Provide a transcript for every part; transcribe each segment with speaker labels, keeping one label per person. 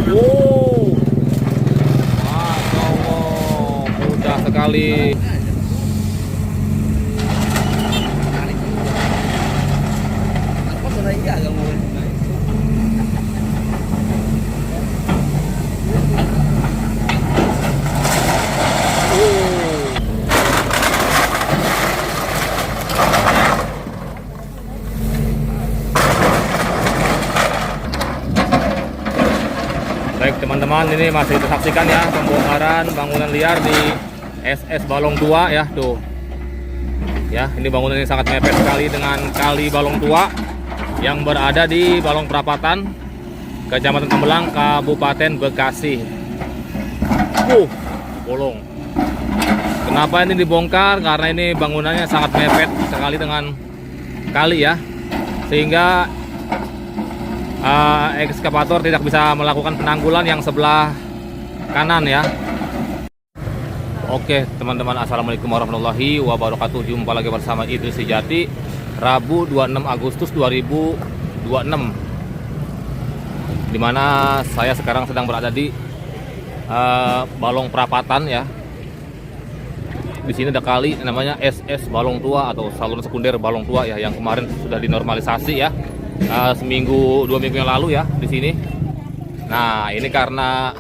Speaker 1: Wow, Masya Allah, mudah sekali. Baik teman-teman, ini masih disaksikan ya pembongkaran bangunan liar di SS Balong Tua ya tuh. Ya, ini bangunan ini sangat mepet sekali dengan Kali Balong Tua yang berada di Balong Prapatan, Kecamatan Tembelang, Kabupaten Bekasi. Bolong. Kenapa ini dibongkar? Karena ini bangunannya sangat mepet sekali dengan kali ya, sehingga ekskavator tidak bisa melakukan penanggulan yang sebelah kanan ya. Oke teman-teman, assalamualaikum warahmatullahi wabarakatuh. Jumpa lagi bersama Idris Sejati, Rabu 26 Agustus 2026, dimana saya sekarang sedang berada di Balong Prapatan ya. Di sini ada kali namanya SS Balong Tua atau saluran sekunder Balong Tua ya, yang kemarin sudah dinormalisasi ya. Seminggu 2 minggu yang lalu ya di sini. Nah ini karena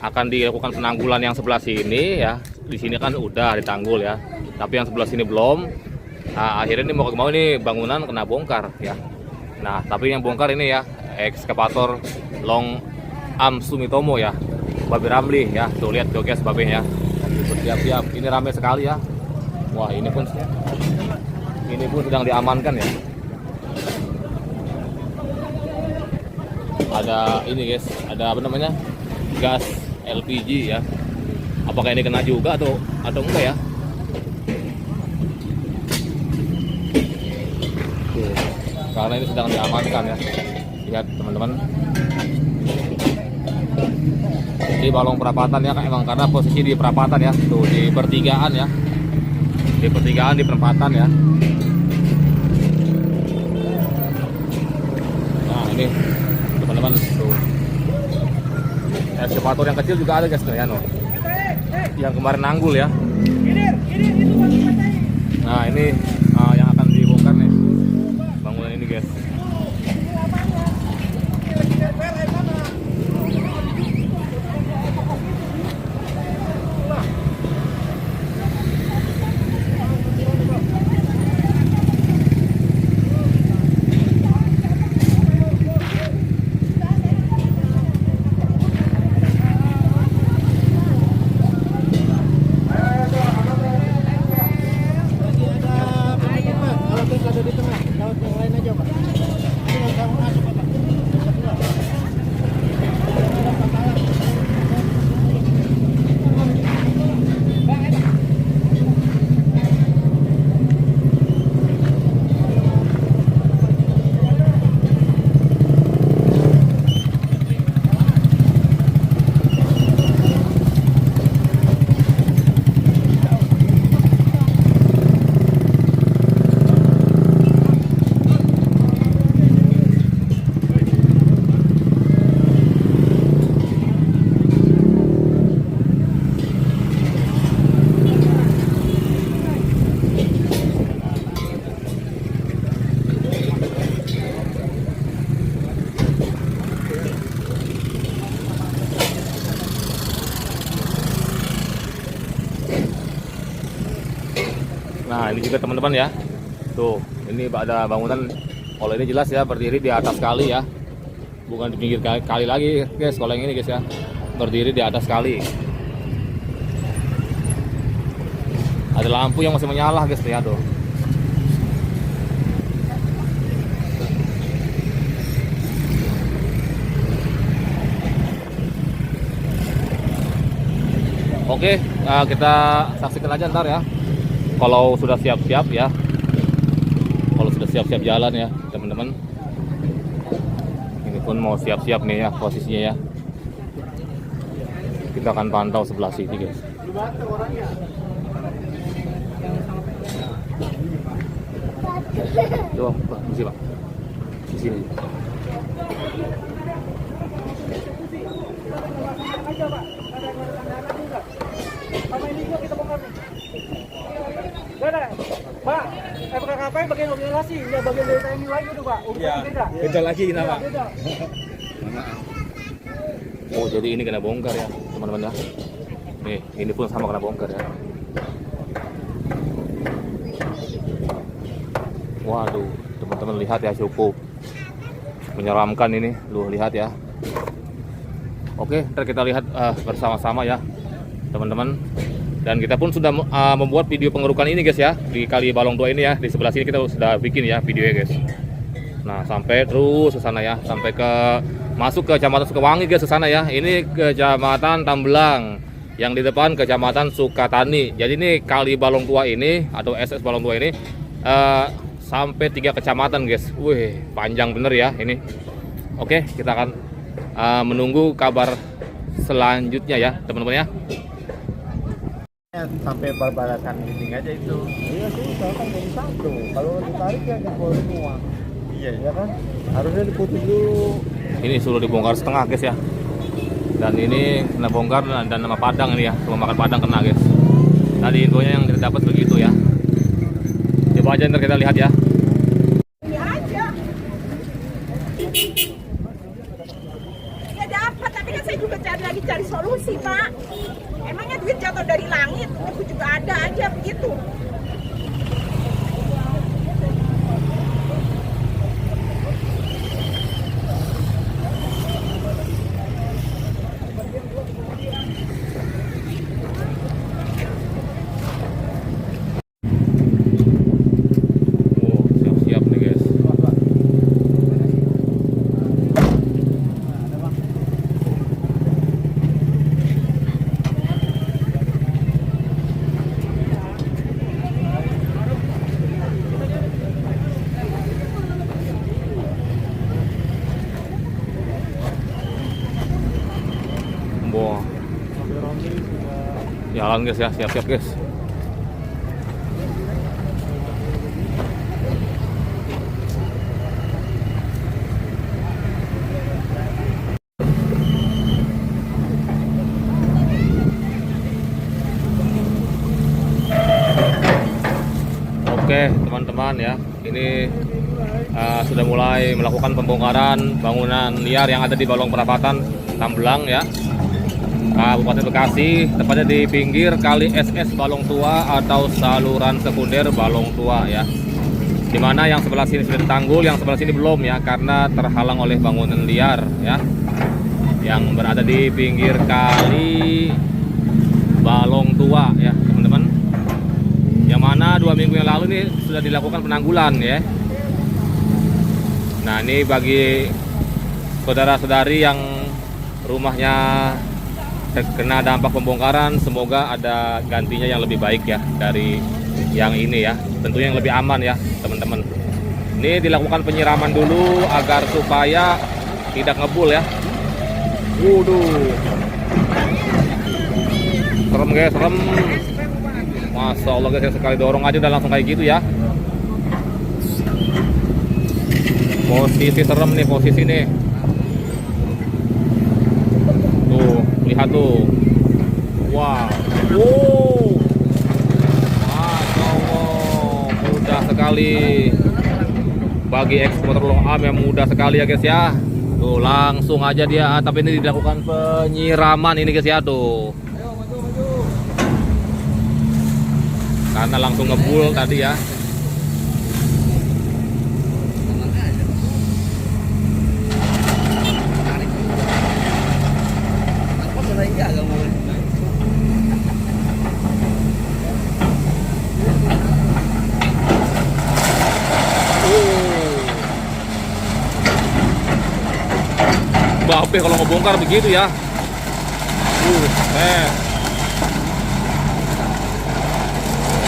Speaker 1: akan dilakukan penanggulan yang sebelah sini ya. Di sini kan udah ditanggul ya, tapi yang sebelah sini belum. Nah, akhirnya ini mau ini bangunan kena bongkar ya. Nah tapi yang bongkar ini ya ekskavator Long Am Sumitomo ya, Babe Ramli ya. Tuh lihat tuh guys babenya ya, bersiap-siap. Ini ramai sekali ya. Wah ini pun sedang diamankan ya. Ada ini guys, ada apa namanya, gas LPG ya. Apakah ini kena juga atau enggak ya? Karena ini sedang diamankan ya. Lihat teman-teman, di Balong Prapatan ya, emang karena posisi di perapatan ya, tuh di pertigaan ya, di pertigaan di perempatan ya. Nah ini teman-teman tuh, ekskavator yang kecil juga ada guys tuh ya, no, yang kemarin nanggul ya. Nah ini yang akan dibongkar nih bangunan ini guys. Nah ini juga teman-teman ya, tuh ini ada bangunan. Kalau ini jelas ya berdiri di atas kali ya, bukan di pinggir kali lagi guys. Kalau yang ini guys ya, berdiri di atas kali. Ada lampu yang masih menyala guys ya tuh. Oke, kita saksikan aja ntar ya, kalau sudah siap-siap ya, kalau sudah siap-siap jalan ya teman-teman. Ini pun mau siap-siap nih ya posisinya ya. Kita akan pantau sebelah sini guys. Coba Pak, di sini.
Speaker 2: Pokoknya bagian organisasi, ya bagian dari TNI lagi itu Pak.
Speaker 3: Iya,
Speaker 2: Beda.
Speaker 3: beda lagi nama.
Speaker 2: Beda.
Speaker 1: Oh, jadi ini kena bongkar ya, teman-teman ya. Nih, ini pun sama kena bongkar ya. Waduh, teman-teman lihat ya, cukup menyeramkan ini. Lu lihat ya. Oke, ntar kita lihat bersama-sama ya, teman-teman. Dan kita pun sudah membuat video pengerukan ini guys ya, di Kali Balong Tua ini ya. Di sebelah sini kita sudah bikin ya videonya guys. Nah, sampai terus ke sana ya, sampai ke masuk ke Kecamatan Sukawangi guys, ke sana ya. Ini Kecamatan Tambelang, yang di depan Kecamatan Sukatani. Jadi ini Kali Balong Tua ini atau SS Balong Tua ini sampai 3 kecamatan guys. Wih, panjang bener ya ini. Oke, kita akan menunggu kabar selanjutnya ya, teman-teman ya.
Speaker 3: Sampai perbatasan dinding aja itu.
Speaker 2: Iya sih, kan dari satu. Kalau ditarik ya jebol semua.
Speaker 3: Iya,
Speaker 2: Ya kan? Harusnya diputus dulu.
Speaker 1: Ini sudah dibongkar setengah guys ya. Dan ini kena bongkar dan nama Padang ini ya, rumah makan Padang kena guys. Tadi infonya yang kita dapat begitu ya. Coba aja ntar kita lihat ya.
Speaker 4: Ini aja. Ya dapat, tapi kan saya juga cari solusi, Pak. Emangnya duit jatuh dari langit? Aku juga ada aja begitu.
Speaker 1: Oh, siap-siap nih guys. Wah, jalan guys ya, siap-siap guys. Oke teman-teman ya, ini sudah mulai melakukan pembongkaran bangunan liar yang ada di Balong Perapatan Tambelang ya, Kabupaten Bekasi, tepatnya di pinggir Kali SS Balong Tua atau saluran sekunder Balong Tua ya. Dimana yang sebelah sini sudah ditanggul, yang sebelah sini belum ya, karena terhalang oleh bangunan liar ya, yang berada di pinggir Kali Balong Tua ya teman-teman. Yang mana 2 minggu yang lalu ini sudah dilakukan penanggulan ya. Nah, ini bagi saudara-saudari yang rumahnya terkena dampak pembongkaran, semoga ada gantinya yang lebih baik ya dari yang ini ya. Tentunya yang lebih aman ya teman-teman. Ini dilakukan penyiraman dulu agar supaya tidak ngebul ya. Waduh, serem guys, serem. Masya Allah guys, sekali dorong aja udah langsung kayak gitu ya. Posisi serem nih, posisi nih. Tuh, lihat tuh. Wow. Wow. Masya Allah, mudah sekali. Bagi eksporter loam yang mudah sekali ya guys ya. Tuh, langsung aja dia, tapi ini dilakukan penyiraman ini guys ya tuh. Karena langsung ngebul tadi ya. Bape kalau ngebongkar begitu ya.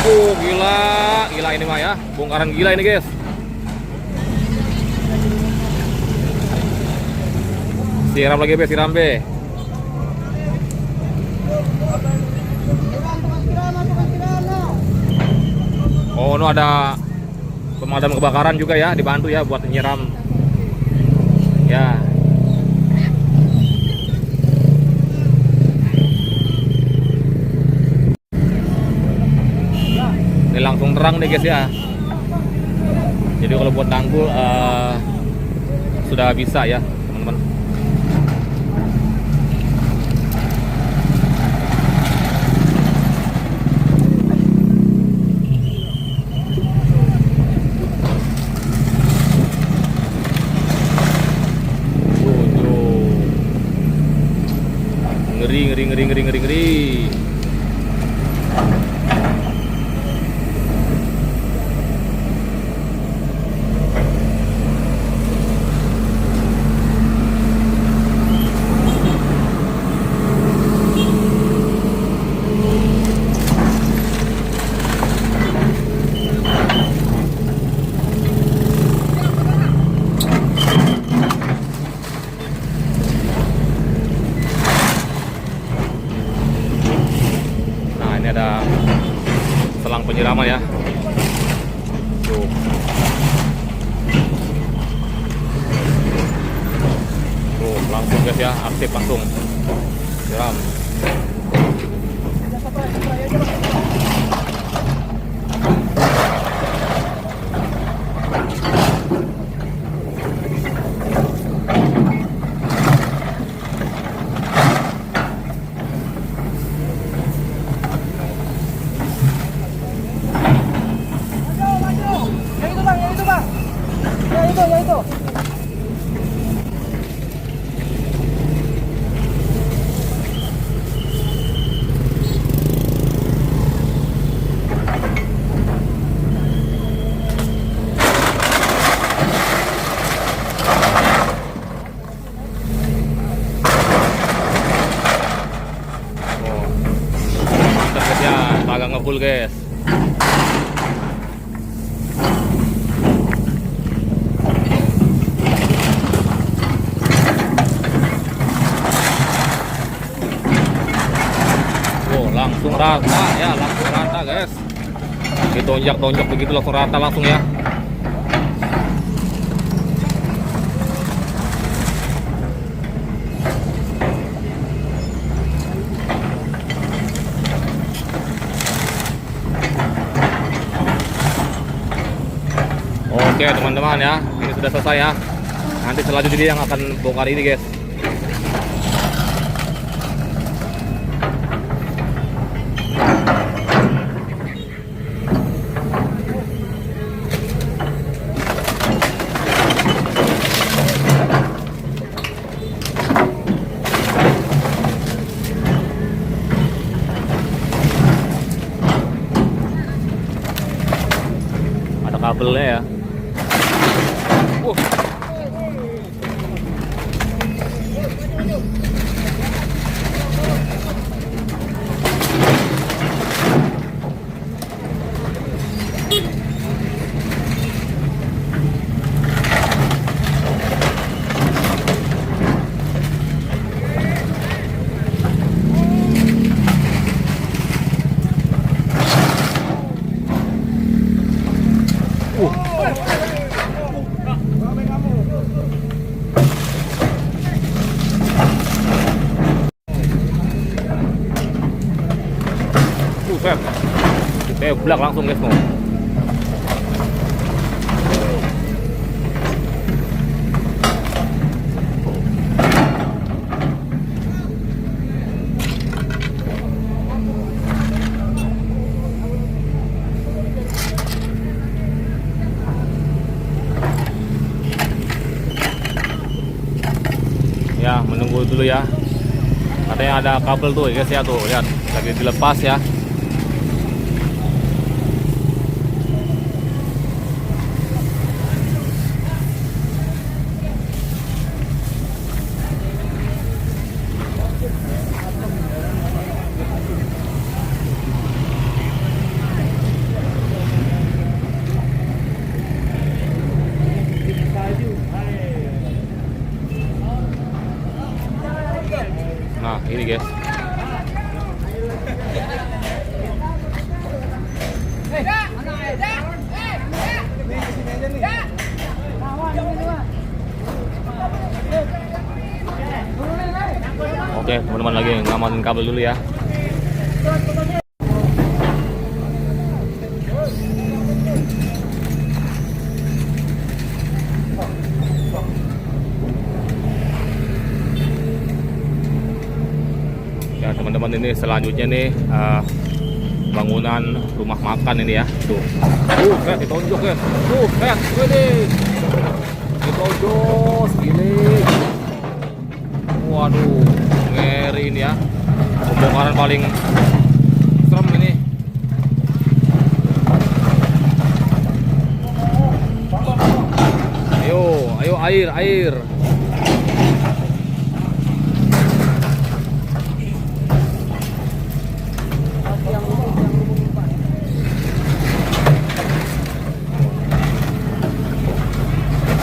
Speaker 1: Gila, gila ini mah ya, bongkaran gila ini guys. Siram lagi be, siram be. Oh, no ada pemadam kebakaran juga ya, dibantu ya buat nyiram. Ya. Ini langsung terang nih guys ya. Jadi kalau buat tanggul sudah bisa ya teman-teman. Ngeri. Ini ada selang penyiraman ya. Tuh. Tuh, langsung guys ya, aktif langsung. Siram.
Speaker 2: Ya itu.
Speaker 1: Mantap guys ya, agak ngefull guys. Langsung rata ya, langsung rata guys. Ditonjak-tonjak begitu langsung rata langsung ya. Oke teman-teman ya, ini sudah selesai ya. Nanti selanjutnya dia yang akan bongkar ini guys. Ada kabelnya ya. Teblak langsung guys mau. Ya, menunggu dulu ya. Katanya ada kabel tuh guys ya, tuh lihat lagi dilepas ya. Nah ini guys. Oke teman-teman lagi ngamanin kabel dulu ya. teman-teman, ini selanjutnya nih bangunan rumah makan ini ya. Tuh. Set ditonjok ya. Set. Wih. Ditonjok segini. Waduh, ngeri ini ya. Pembongkaran paling serem ini. Ayo air.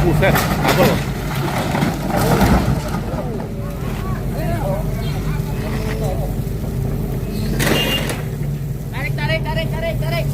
Speaker 1: Buset, kabel.
Speaker 4: Tarik.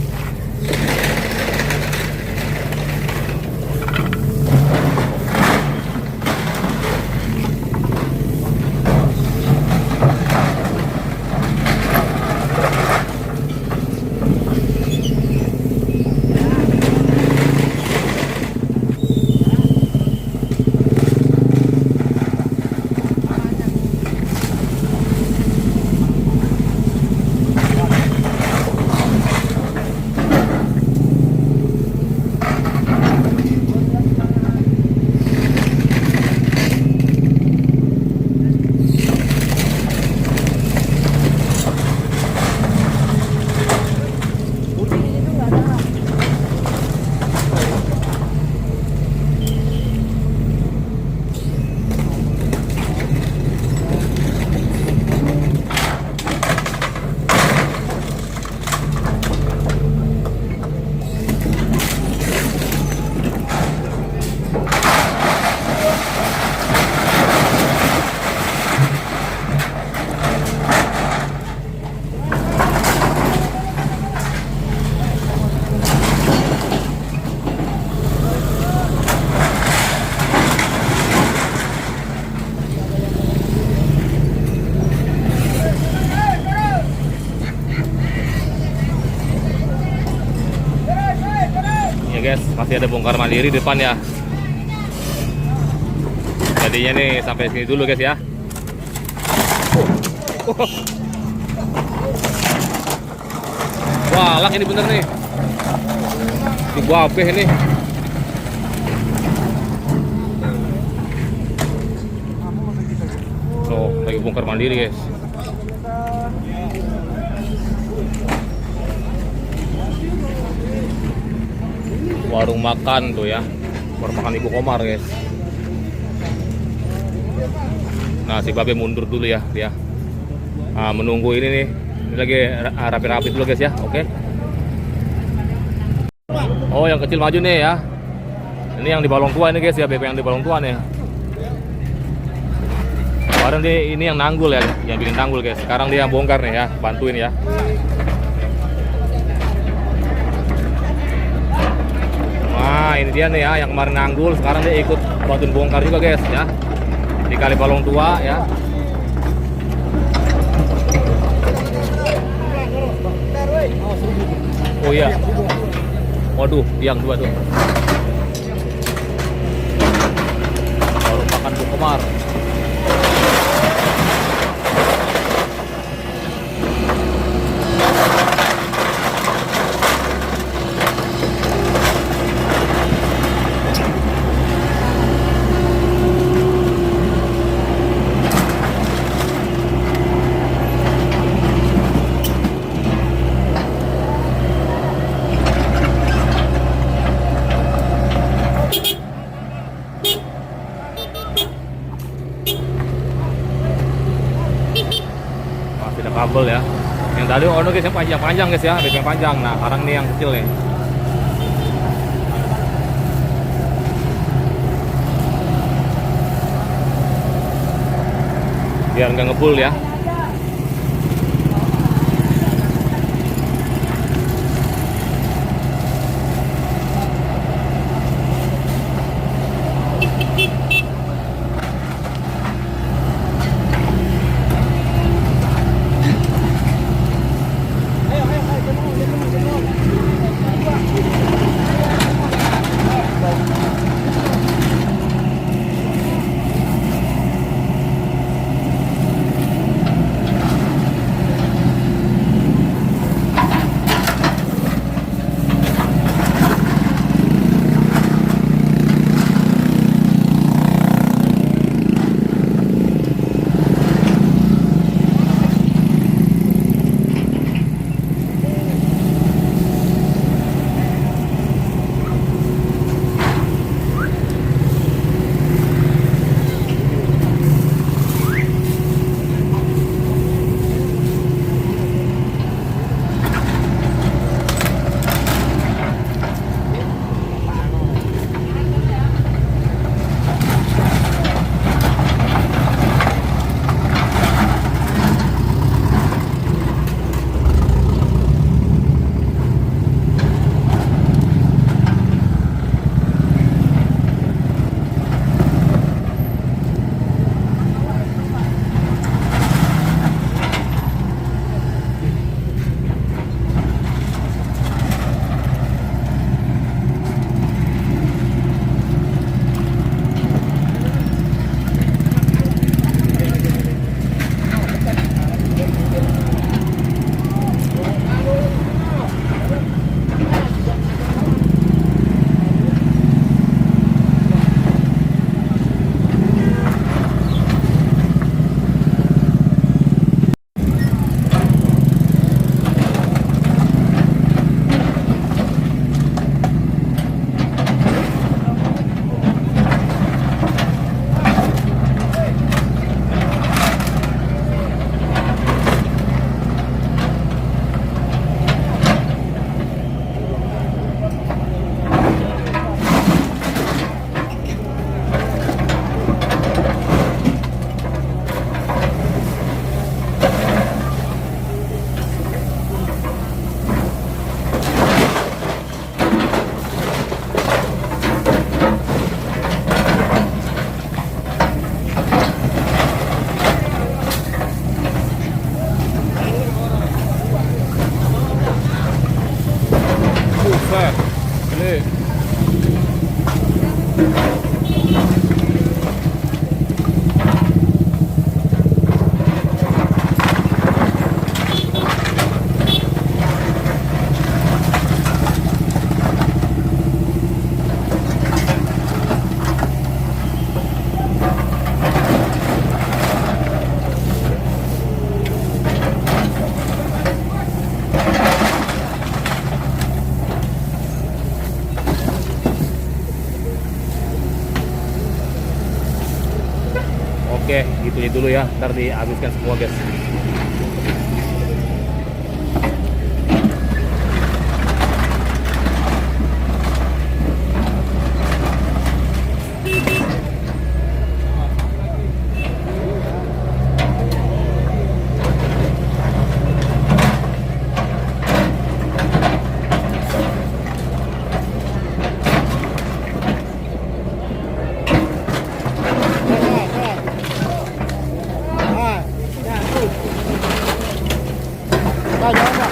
Speaker 1: Ya guys, masih ada bongkar mandiri depan ya. Jadinya nih sampai sini dulu guys ya. Wah, lak ini bener nih. Di guape ini. Oh, lagi bongkar mandiri guys. Warung makan tuh ya, warung makan Ibu Komar guys. Nah, si Babe mundur dulu ya dia. Menunggu ini nih, ini lagi rapi-rapi dulu guys ya. Oke. Oh, yang kecil maju nih ya. Ini yang di balong tua ini guys ya, BP yang di balong tua nih. Kemarin ini yang nanggul ya, yang bikin tanggul guys. Sekarang dia yang bongkar nih ya, bantuin ya. Nah, ini dia nih ya, yang kemarin nanggul, sekarang dia ikut bantuin bongkar juga guys ya. Di kali balong tua ya. Oh iya. Waduh, yang dua tuh. Warung makan Bu Komar. Ada kabel ya. Yang tadi ono guys yang panjang guys ya, yang panjang. Nah, sekarang ini yang kecil nih. Biar nggak ngebul ya. Gitu dulu ya, ntar dihabiskan semua guys.
Speaker 2: Nah, jangan Pak.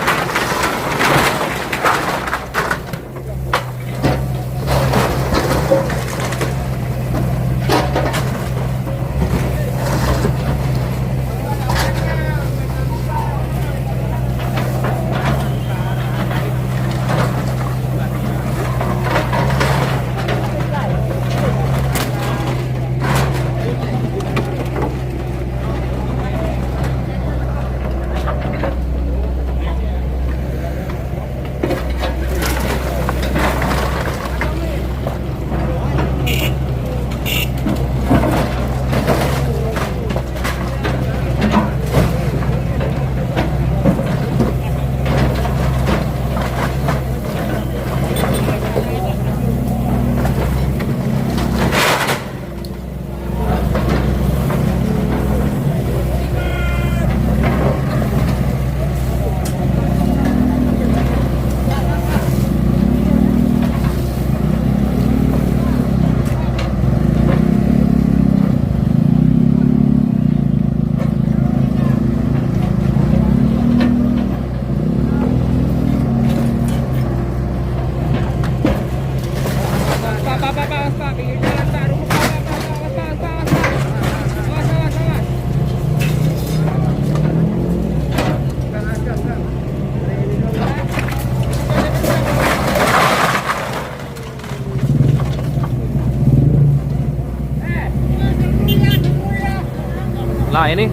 Speaker 1: Nah ini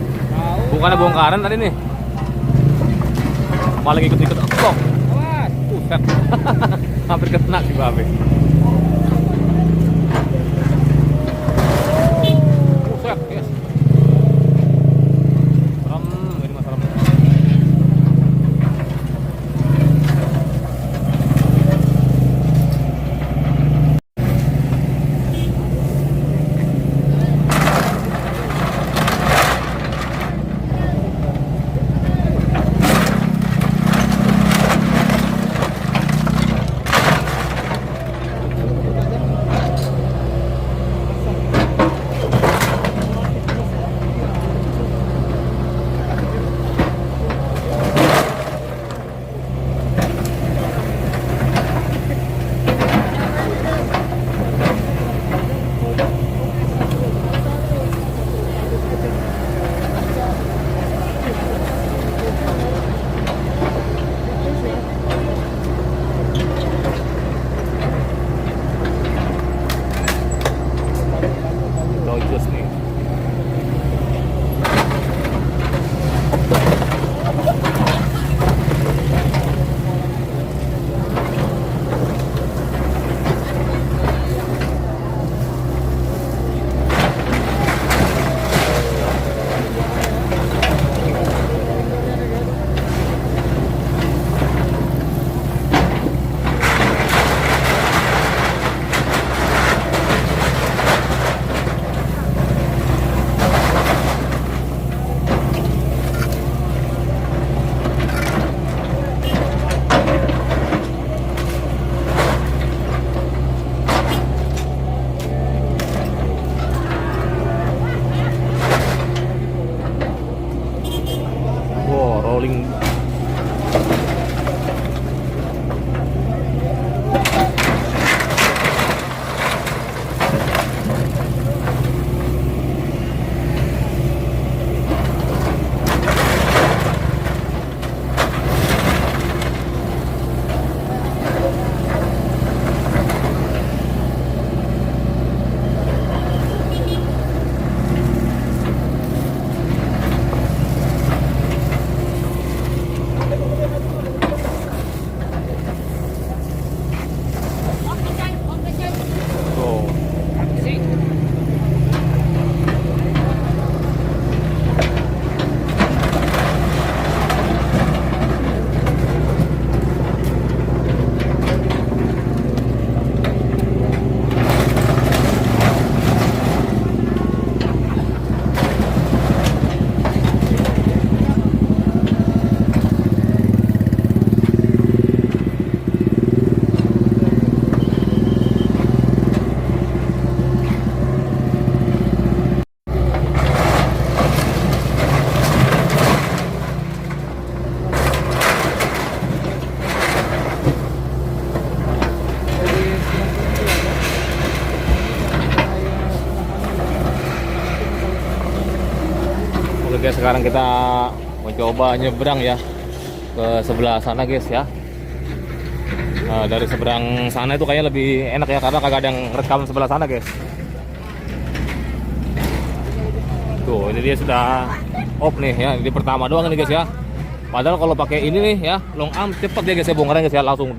Speaker 1: bukannya bongkaran tadi nih, malah ikut-ikut kok. Buset. Hampir kena si babe. Buset, yes. Serem, ini mah serem. sekarang kita mencoba nyebrang ya ke sebelah sana guys ya. Nah, dari seberang sana itu kayaknya lebih enak ya karena kagak ada yang rekam sebelah sana guys. Tuh, ini dia sudah off nih ya. Ini pertama doang ini guys ya. Padahal kalau pakai ini nih ya, long arm cepet ya guys ya bongkarnya guys ya, langsung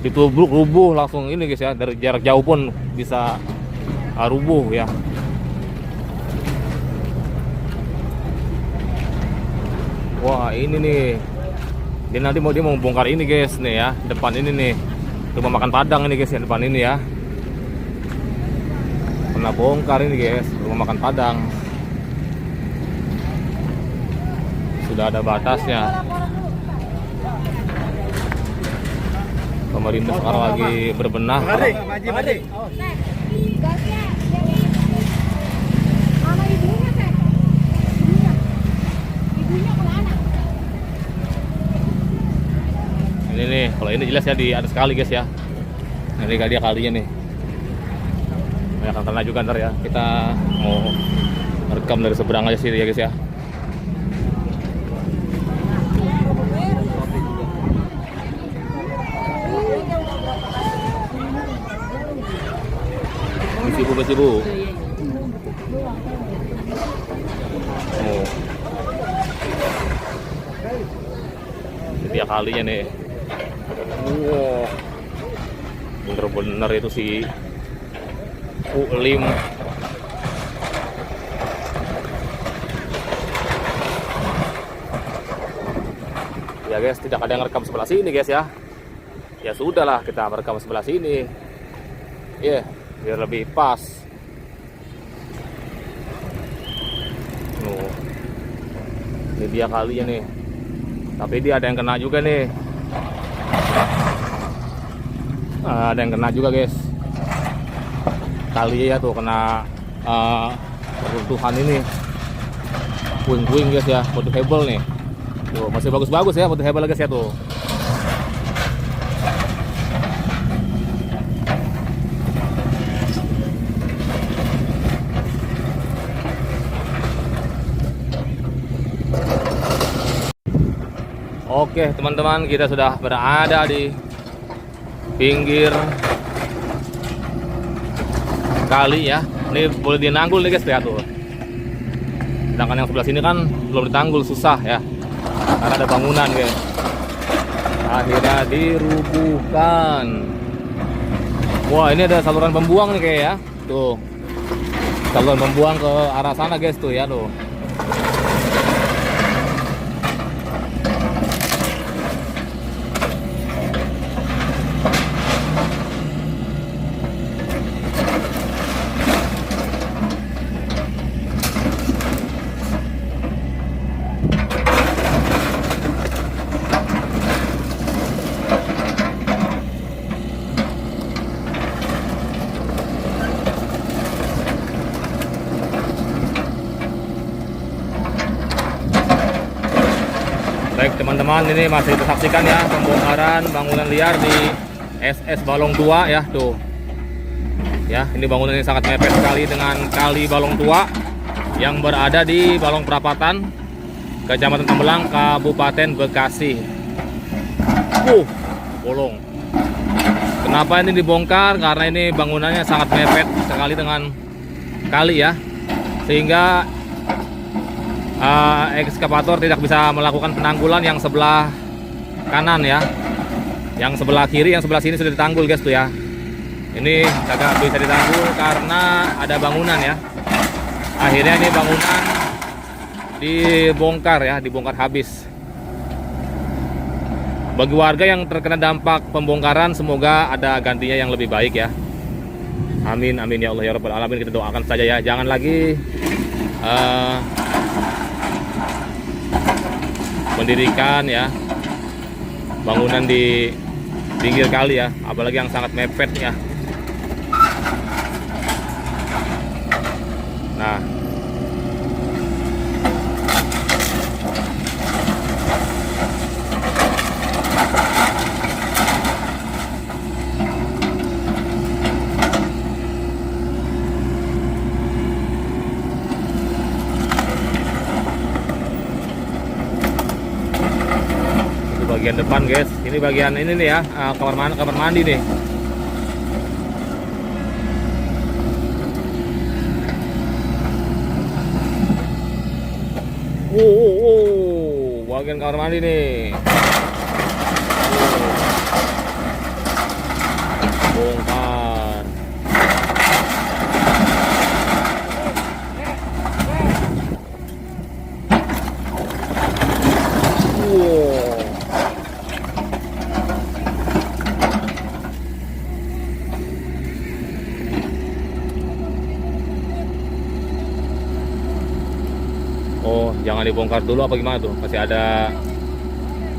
Speaker 1: ditubruk rubuh langsung ini guys ya, dari jarak jauh pun bisa rubuh ya. Wah, ini nih. Dia nanti dia mau bongkar ini guys nih ya, depan ini nih. Rumah makan Padang ini guys ya, depan ini ya. Kena bongkar ini guys, rumah makan Padang. Sudah ada batasnya. Pemerintah sekarang lagi berbenah.
Speaker 3: Mari.
Speaker 1: Ini nih, kalau ini jelas ya di atas kali guys ya. Ini dia kalinya nih. Banyak akan kena juga ntar ya. Kita mau rekam dari seberang aja sih ya guys ya. Misi bu. Oh. Ini dia kalinya nih. Wow, bener-bener itu si U5. Ya guys, tidak ada yang rekam sebelah sini guys ya. Ya sudahlah, kita merekam sebelah sini. Ya, biar lebih pas. Ini dia kalinya nih. Tapi dia ada yang kena juga nih. Ada yang kena juga guys. Kali ya tuh kena runtuhan ini. Puing-puing guys ya, modifiable nih. Tuh masih bagus-bagus ya modifiable guys ya tuh. Oke teman-teman, kita sudah berada di pinggir kali ya. Ini boleh dinanggul nih guys, lihat tuh. Sedangkan yang sebelah sini kan belum ditanggul, susah ya. Karena ada bangunan guys. Akhirnya dirubuhkan. Wah, ini ada saluran pembuang nih kayak ya. Tuh. Saluran pembuang ke arah sana guys tuh ya tuh. Baik teman-teman, ini masih disaksikan ya pembongkaran bangunan liar di SS Balong Tua ya tuh. Ya, ini bangunan ini sangat mepet sekali dengan Kali Balong Tua yang berada di Balong Prapatan, Kecamatan Tembelang, Kabupaten Bekasi. Bolong. Kenapa ini dibongkar? Karena ini bangunannya sangat mepet sekali dengan kali ya. Sehingga ekskavator tidak bisa melakukan penanggulan yang sebelah kanan ya. Yang sebelah kiri, yang sebelah sini sudah ditanggul guys tuh ya. Ini agak bisa ditanggul karena ada bangunan ya. Akhirnya ini bangunan dibongkar ya, dibongkar habis. Bagi warga yang terkena dampak pembongkaran, semoga ada gantinya yang lebih baik ya. Amin, amin ya Allah ya Rabbal Alamin. Kita doakan saja ya, jangan lagi mendirikan ya bangunan di pinggir kali ya, apalagi yang sangat mepet ya. Nah, bagian depan guys. Ini bagian ini nih ya, kamar mandi nih. Bagian kamar mandi nih. Bongkar. Oh, jangan dibongkar dulu apa gimana tuh? Masih ada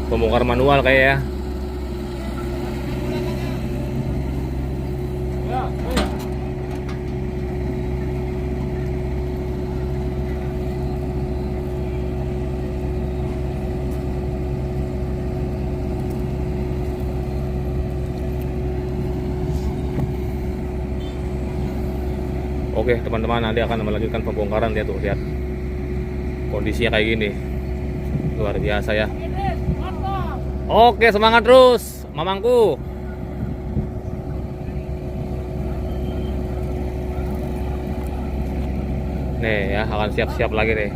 Speaker 1: pembongkar manual kayak ya. Oke teman-teman, nanti akan melanjutkan pembongkaran. Lihat tuh, lihat kondisinya kayak gini, luar biasa ya. Oke, semangat terus mamangku. Nih ya, akan siap-siap lagi nih.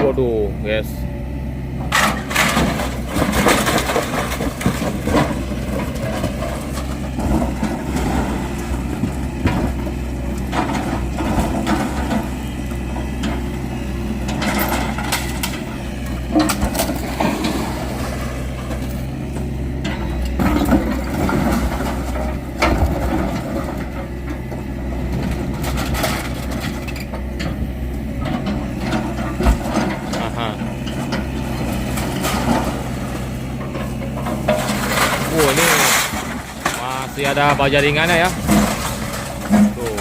Speaker 1: Waduh, guys. Ini masih ada baja ringannya ya. Tuh.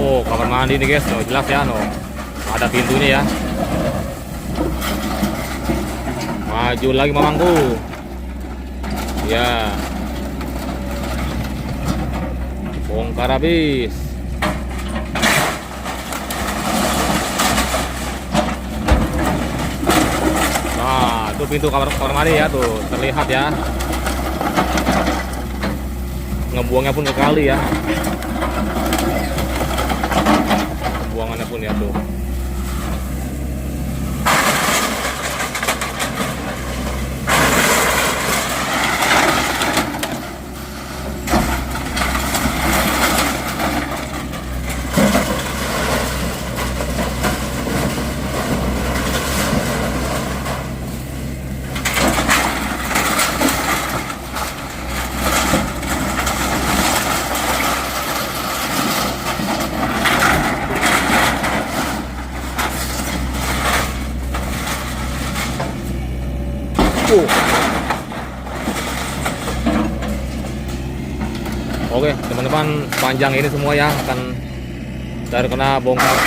Speaker 1: Oh, kamar mandi nih guys, no, jelas ya, no. Ada pintunya ya. Maju lagi mamangku. Ya. Bongkar habis. Nah, itu pintu kamar mandi ya tuh, terlihat ya. Ngebuangnya pun ke kali ya. Buangannya pun ya tuh. Oke teman-teman, panjang ini semua ya akan terkena bongkar.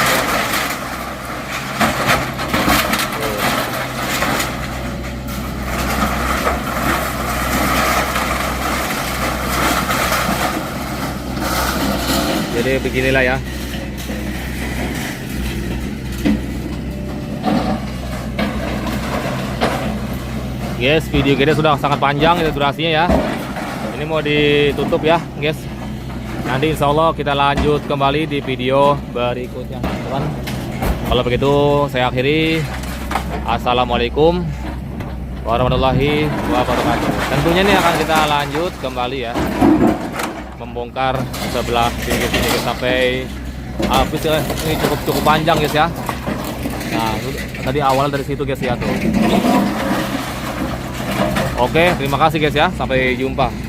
Speaker 1: Jadi beginilah ya. Guys, video kita sudah sangat panjang ya durasinya ya. Ini mau ditutup ya guys. Nanti insya Allah kita lanjut kembali di video berikutnya teman-teman. Kalau begitu saya akhiri. Assalamualaikum warahmatullahi wabarakatuh. Tentunya ini akan kita lanjut kembali ya. membongkar sebelah sini guys, sampai habis ya. Ini cukup panjang guys ya. Nah, tadi awal dari situ guys ya tuh. Oke, terima kasih guys ya. Sampai jumpa.